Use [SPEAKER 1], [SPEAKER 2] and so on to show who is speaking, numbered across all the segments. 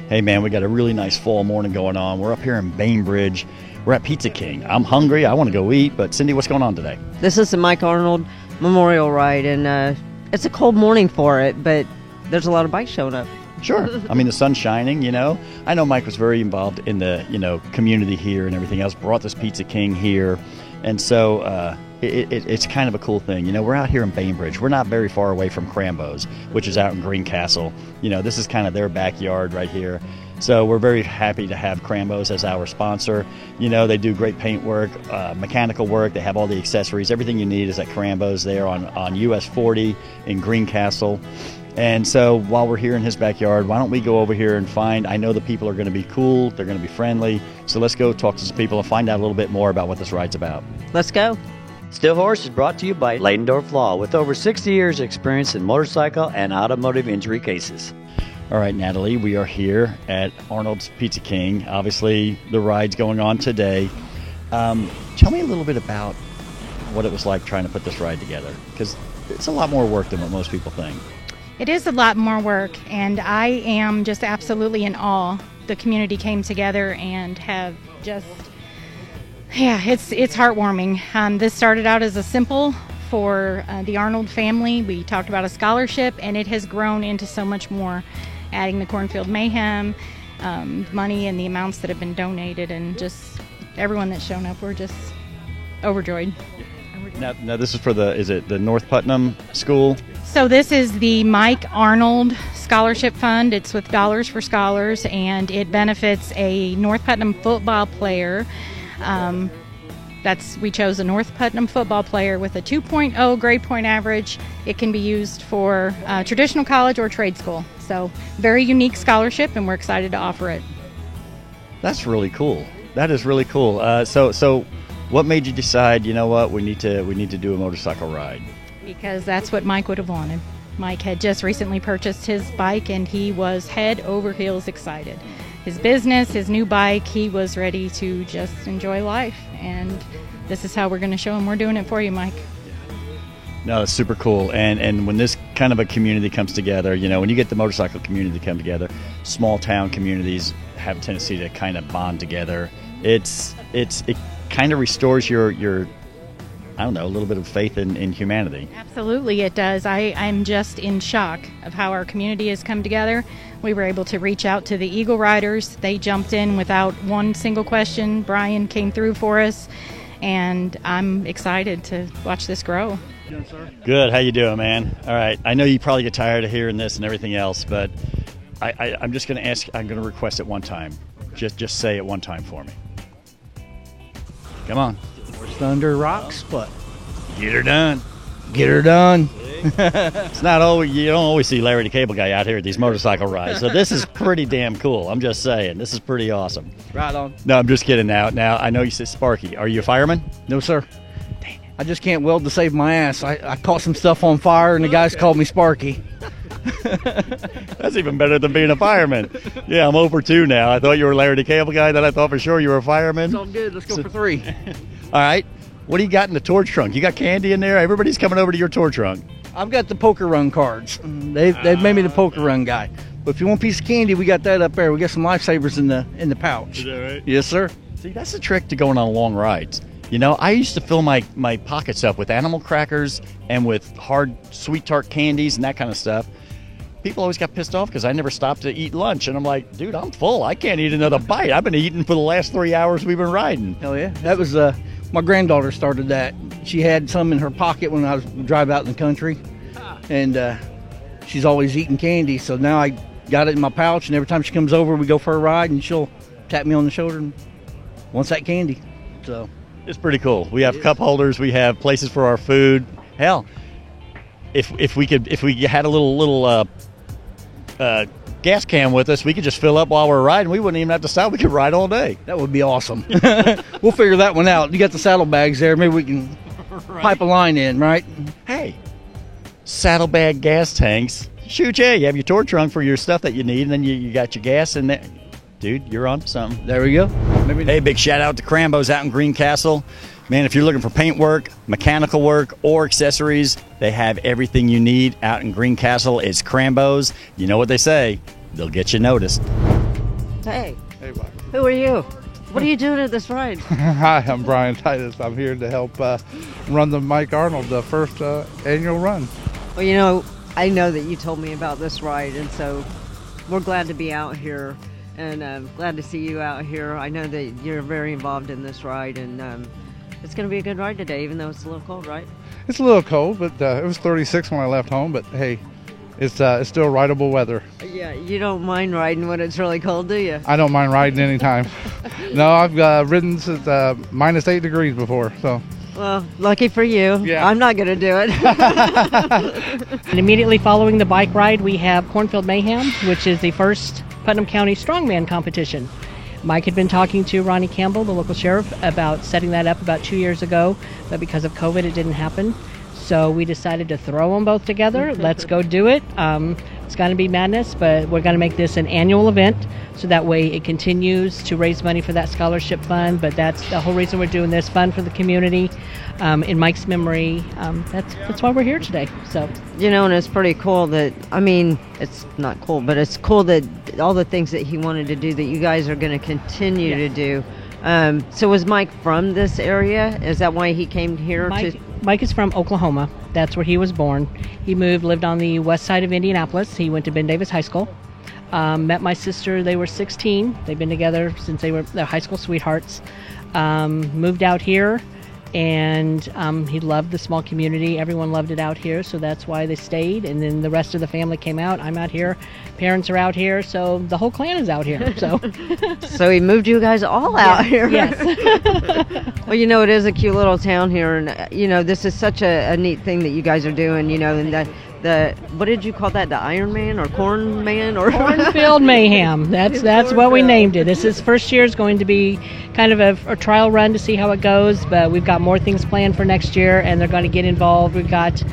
[SPEAKER 1] Hey man, we got a really nice fall morning going on. We're up here in Bainbridge. We're at Pizza King. I'm hungry. I want to go eat. But Cindy, what's going on today?
[SPEAKER 2] This is the Mike Arnold Memorial Ride, and it's a cold morning for it, but there's a lot of bikes showing up.
[SPEAKER 1] Sure. I mean, the sun's shining, you know. I know Mike was very involved in the, community here and everything else, brought this Pizza King here. And so it's kind of a cool thing. You know, we're out here in Bainbridge. We're not very far away from Crambo's, which is out in Greencastle. You know, this is kind of their backyard right here. So we're very happy to have Crambo's as our sponsor. You know, they do great paint work, mechanical work. They have all the accessories. Everything you need is at Crambo's there on US 40 in Greencastle. And so while we're here in his backyard, why don't we go over here and I know the people are going to be cool, they're going to be friendly, so let's go talk to some people and find out a little bit more about what this ride's about.
[SPEAKER 2] Let's go.
[SPEAKER 3] Still Horse is brought to you by Leidendorf Law, with over 60 years experience in motorcycle and automotive injury cases.
[SPEAKER 1] All right, Natalie, we are here at Arnold's Pizza King. Obviously, the ride's going on today. Tell me a little bit about what it was like trying to put this ride together, because it's a lot more work than what most people think.
[SPEAKER 4] It is a lot more work, and I am just absolutely in awe. The community came together and have just, it's heartwarming. This started out as a simple for the Arnold family. We talked about a scholarship, and it has grown into so much more, adding the Cornfield Mayhem, money and the amounts that have been donated, and just everyone that's shown up. We're just overjoyed.
[SPEAKER 1] Now this is for is it the North Putnam School?
[SPEAKER 4] So this is the Mike Arnold Scholarship Fund. It's with Dollars for Scholars, and it benefits a North Putnam football player. We chose a North Putnam football player with a 2.0 grade point average. It can be used for traditional college or trade school. So very unique scholarship, and we're excited to offer it.
[SPEAKER 1] That's really cool. That is really cool. So what made you decide, you know what, we need to do a motorcycle ride?
[SPEAKER 4] Because that's what Mike would have wanted. Mike had just recently purchased his bike, and he was head over heels excited. His business, his new bike, he was ready to just enjoy life. And this is how we're going to show him we're doing it for you, Mike.
[SPEAKER 1] No, it's super cool. And when this kind of a community comes together, you know, when you get the motorcycle community to come together, small town communities have a tendency to kind of bond together. It kind of restores your I don't know, a little bit of faith in humanity.
[SPEAKER 4] Absolutely, it does. I'm just in shock of how our community has come together. We were able to reach out to the Eagle Riders. They jumped in without one single question. Brian came through for us, and I'm excited to watch this grow.
[SPEAKER 1] Good. How you doing, man? All right. I know you probably get tired of hearing this and everything else, but I'm just going to ask. I'm going to request it one time. Just say it one time for me. Come on.
[SPEAKER 5] Thunder rocks, but
[SPEAKER 1] Get her done.
[SPEAKER 5] get her done.
[SPEAKER 1] It's not always, you don't always see Larry the Cable Guy out here at these motorcycle rides. So this is pretty damn cool. I'm just saying, this is pretty awesome.
[SPEAKER 5] Right on.
[SPEAKER 1] No, I'm just kidding now. Now, I know you said Sparky. Are you a fireman?
[SPEAKER 5] No, sir. I just can't weld to save my ass. I caught some stuff on fire, and the guys called me Sparky.
[SPEAKER 1] That's even better than being a fireman. Yeah, I'm over 2 now. I thought you were Larry the Cable Guy. Then I thought for sure you were a fireman.
[SPEAKER 5] It's all good. Let's go for 3.
[SPEAKER 1] All right. What do you got in the tour trunk? You got candy in there? Everybody's coming over to your tour trunk.
[SPEAKER 5] I've got the poker run cards. They've made me the poker run guy. But if you want a piece of candy, we got that up there. We got some lifesavers in the pouch.
[SPEAKER 1] Is that right?
[SPEAKER 5] Yes, sir.
[SPEAKER 1] See, that's the trick to going on long rides. You know, I used to fill my pockets up with animal crackers and with hard sweet tart candies and that kind of stuff. People always got pissed off because I never stopped to eat lunch. And I'm like, dude, I'm full. I can't eat another bite. I've been eating for the last 3 hours we've been riding.
[SPEAKER 5] Hell yeah. That was, my granddaughter started that. She had some in her pocket when I was driving out in the country. And she's always eating candy. So now I got it in my pouch. And every time she comes over, we go for a ride. And she'll tap me on the shoulder and wants that candy. So
[SPEAKER 1] it's pretty cool. We have cup holders. We have places for our food. Hell, if we had a little gas can with us, we could just fill up while we're riding. We wouldn't even have to stop. We could ride all day.
[SPEAKER 5] That would be awesome. We'll figure that one out. You got the saddlebags there. Maybe we can pipe a line in, right?
[SPEAKER 1] Hey, saddlebag gas tanks. Shoot, yeah, you have your tour trunk for your stuff that you need, and then you got your gas in there. Dude, you're on to something.
[SPEAKER 5] There we go.
[SPEAKER 1] Hey, big shout out to Crambo's out in Greencastle. Man, if you're looking for paint work, mechanical work, or accessories, they have everything you need out in Greencastle. It's Crambo's. You know what they say, they'll get you noticed.
[SPEAKER 2] Hey,
[SPEAKER 6] Hey, Bob.
[SPEAKER 2] who are you? What are you doing at this ride?
[SPEAKER 6] Hi, I'm Brian Titus. I'm here to help run the Mike Arnold, the first annual run.
[SPEAKER 2] Well, I know that you told me about this ride, and so we're glad to be out here, and glad to see you out here. I know that you're very involved in this ride, and it's going to be a good ride today, even though it's a little cold, right?
[SPEAKER 6] It's a little cold, but it was 36 when I left home. But hey, it's still rideable weather.
[SPEAKER 2] Yeah, you don't mind riding when it's really cold, do you?
[SPEAKER 6] I don't mind riding anytime. No, I've ridden since minus 8 degrees before. So.
[SPEAKER 2] Well, lucky for you.
[SPEAKER 6] Yeah.
[SPEAKER 2] I'm not going to do it.
[SPEAKER 7] And immediately following the bike ride, we have Cornfield Mayhem, which is the first Putnam County Strongman competition. Mike had been talking to Ronnie Campbell, the local sheriff, about setting that up about 2 years ago, but because of COVID, it didn't happen. So we decided to throw them both together. Let's go do it. It's going to be madness, but we're going to make this an annual event, so that way it continues to raise money for that scholarship fund. But that's the whole reason we're doing this, fun for the community, in Mike's memory. That's why we're here today. So,
[SPEAKER 2] And it's pretty cool that, it's not cool, but it's cool that all the things that he wanted to do that you guys are going to continue to do. So was Mike from this area? Is that why he came here?
[SPEAKER 7] Mike is from Oklahoma. That's where he was born. He lived on the west side of Indianapolis. He went to Ben Davis High School. Met my sister. They were 16. They've been together since they're high school sweethearts. Moved out here, and he loved the small community. Everyone loved it out here, so that's why they stayed. And then the rest of the family came out. I'm out here. Parents are out here, so the whole clan is out here. So,
[SPEAKER 2] so he moved you guys all out here.
[SPEAKER 7] Yes.
[SPEAKER 2] Well, it is a cute little town here, and this is such a neat thing that you guys are doing. And what did you call that? The Iron Man or Corn Man or
[SPEAKER 7] Cornfield Mayhem? That's what we named it. This first year is going to be kind of a trial run to see how it goes, but we've got more things planned for next year, and they're going to get involved. We've got,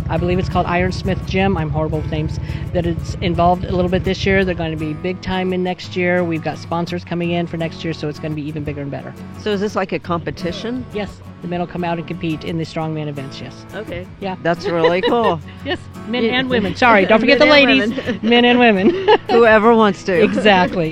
[SPEAKER 7] I believe it's called Ironsmith Gym. I'm horrible with names. That it's involved a little bit this year. They're going to be big time in next year. We've got sponsors coming in for next year, so it's going to be even bigger and better.
[SPEAKER 2] So is this like a competition?
[SPEAKER 7] Yes, the men will come out and compete in the strongman events. Yes.
[SPEAKER 2] Okay.
[SPEAKER 7] Yeah.
[SPEAKER 2] That's really cool.
[SPEAKER 7] Yes, men and women. Sorry, don't forget the ladies. Men and women.
[SPEAKER 2] Whoever wants to.
[SPEAKER 7] Exactly.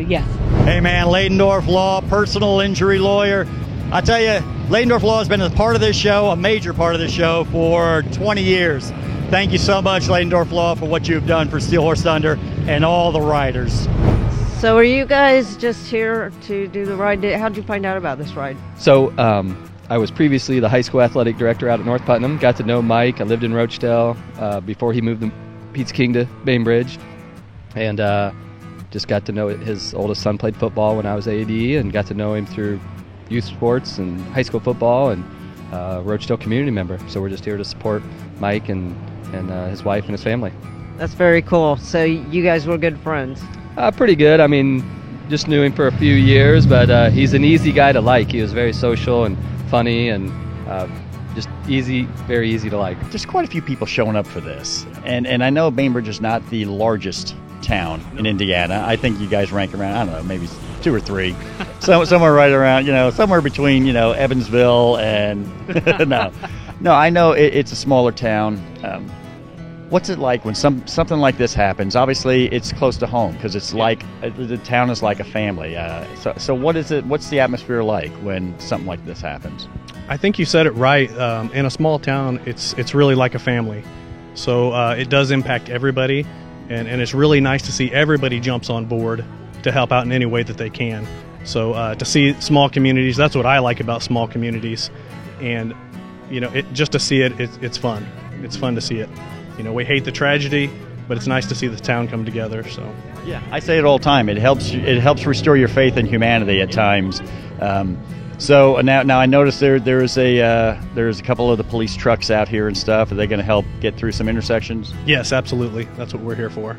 [SPEAKER 7] Yes.
[SPEAKER 3] Hey man, Ladendorf Law, personal injury lawyer. I tell you, Ladendorf Law has been a part of this show, a major part of this show for 20 years. Thank you so much, Ladendorf Law, for what you've done for Steel Horse Thunder and all the riders.
[SPEAKER 2] So are you guys just here to do the ride? How did you find out about this ride?
[SPEAKER 8] So I was previously the high school athletic director out at North Putnam. Got to know Mike. I lived in Roachdale before he moved the Pizza King to Bainbridge. And just got to know his oldest son played football when I was AD, and got to know him through youth sports and high school football, and Roachdale community member. So we're just here to support Mike and his wife and his family.
[SPEAKER 2] That's very cool. So you guys were good friends?
[SPEAKER 8] Pretty good. Just knew him for a few years, but he's an easy guy to like. He was very social and funny, and just easy, very easy to like.
[SPEAKER 1] There's quite a few people showing up for this, and I know Bainbridge is not the largest town in Indiana. I think you guys rank around, I don't know, maybe 2 or 3, somewhere right around, somewhere between, Evansville and no. I know it's a smaller town. What's it like when something like this happens? Obviously, it's close to home because it's like the town is like a family. So what is it? What's the atmosphere like when something like this happens?
[SPEAKER 9] I think you said it right. In a small town, it's really like a family. So it does impact everybody, and it's really nice to see everybody jumps on board to help out in any way that they can. So to see small communities, that's what I like about small communities, and just to see it's fun. It's fun to see it. We hate the tragedy, but it's nice to see the town come together. So
[SPEAKER 1] yeah, I say it all the time. It helps restore your faith in humanity at times. So now I noticed there's a couple of the police trucks out here and stuff. Are they going to help get through some intersections?
[SPEAKER 9] Yes, absolutely. That's what we're here for.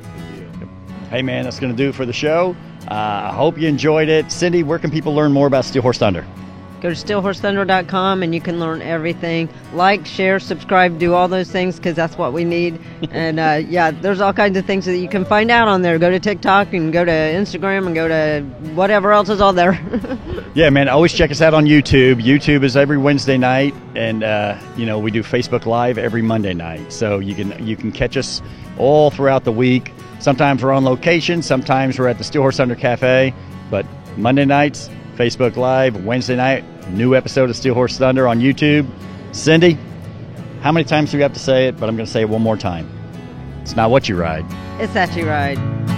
[SPEAKER 1] Hey man, that's going to do it for the show. I hope you enjoyed it. Cindy, where can people learn more about Steel Horse Thunder?
[SPEAKER 2] Go to steelhorsethunder.com and you can learn everything. Like, share, subscribe, do all those things because that's what we need. And there's all kinds of things that you can find out on there. Go to TikTok and go to Instagram and go to whatever else is on there.
[SPEAKER 1] Yeah, man, always check us out on YouTube. YouTube is every Wednesday night, and we do Facebook Live every Monday night. So you can catch us all throughout the week. Sometimes we're on location, sometimes we're at the Steel Horse Thunder Cafe, but Monday nights, Facebook Live, Wednesday night, new episode of Steel Horse Thunder on YouTube. Cindy, how many times do we have to say it? But I'm going to say it one more time. It's not what you ride.
[SPEAKER 2] It's that you ride.